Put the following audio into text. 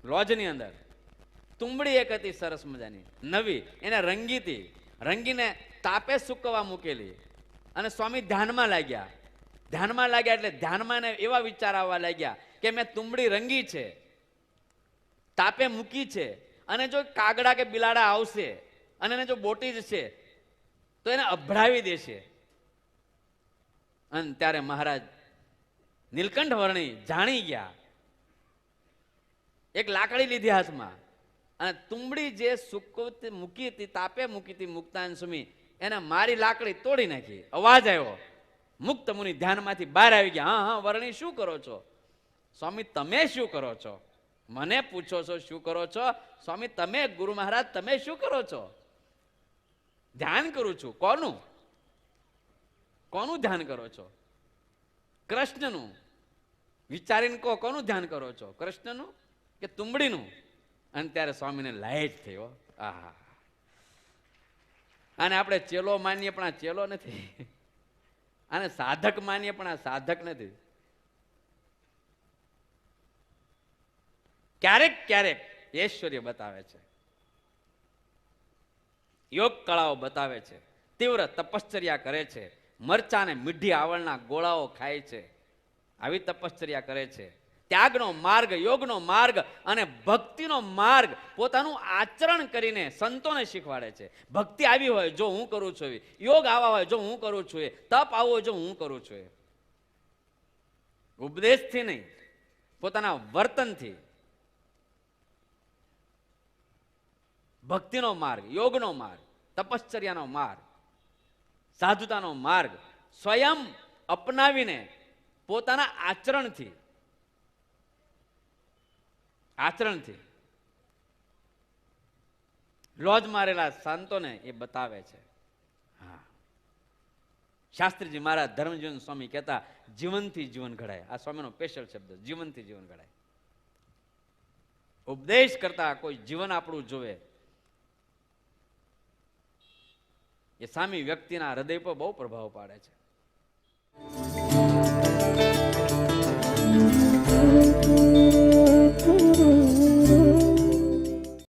લોજની અંદર તુંબડી એક હતી સરસ મજાની નવી, એને રંગીતી, રંગીને તાપે સૂકવવા મૂકેલી. અને સ્વામી ધ્યાનમાં લાગ્યા એટલે ધ્યાનમાં એવા વિચાર આવવા લાગ્યા કે મેં તુંબડી રંગી છે, તાપે મૂકી છે, અને જો કાગડા કે બિલાડા આવશે અને એને જો બોટી જશે તો એને અભડાવી દેશે. અને ત્યારે મહારાજ નીલકંઠ વર્ણી જાણી ગયા. એક લાકડી લીધી હાથમાં અને તુંબડી જે સૂકવતી મૂકી હતી, તાપે મૂકી હતી મુક્તાન સ્વામી, એને મારી લાકડી તોડી નાખી. અવાજ આવ્યો, મુક્ત મુનિ ધ્યાનમાંથી બહાર આવી ગયા. હા હા વર્ણી, શું કરો છો? સ્વામી તમે શું કરો છો? મને પૂછો છો શું કરો છો? સ્વામી તમે, ગુરુ મહારાજ તમે શું કરો છો? ધ્યાન કરું છું. કોનું ધ્યાન કરો છો? કૃષ્ણનું. વિચારીને કહો, કોનું ધ્યાન કરો છો? કૃષ્ણનું કે તુંબડીનું? અને ત્યારે સ્વામીને લાઈટ થયો. આહા, અને આપણે ચેલો માનીએ પણ આ ચેલો નથી, અને સાધક માનીએ પણ આ સાધક નથી. ક્યારેક ક્યારેક ઐશ્વર્ય બતાવે છે, યોગ કળાઓ બતાવે છે, તીવ્ર તપશ્ચર્યા કરે છે, મરચાને મીઠી આવળના ગોળાઓ ખાય છે, આવી તપશ્ચર્યા કરે છે. ત્યાગનો માર્ગ, યોગનો માર્ગ અને ભક્તિનો માર્ગ પોતાનું આચરણ કરીને સંતોને શીખવાડે છે. ભક્તિ આવી હોય જો હું કરું છું, યોગ આવા હોય જો હું કરું છું, તપ આવો હોય જો હું કરું છું. ઉપદેશથી નહીં, પોતાના વર્તનથી. ભક્તિનો માર્ગ, યોગનો માર્ગ, તપશ્ચર્યાનો માર્ગ, સાધુતાનો માર્ગ સ્વયં અપનાવીને પોતાના આચરણથી લોજ મારેલા સંતોને એ બતાવે છે. હા, શાસ્ત્રીજી મહારાજ ધર્મજીવન સ્વામી કહેતા, જીવનથી જીવન ઘડાય. આ સ્વામીનો સ્પેશિયલ શબ્દ, જીવનથી જીવન ઘડાય. ઉપદેશ કરતા કોઈ જીવન આપણું જોવે, એ સામી વ્યક્તિના હૃદય પર બહુ પ્રભાવ પાડે છે.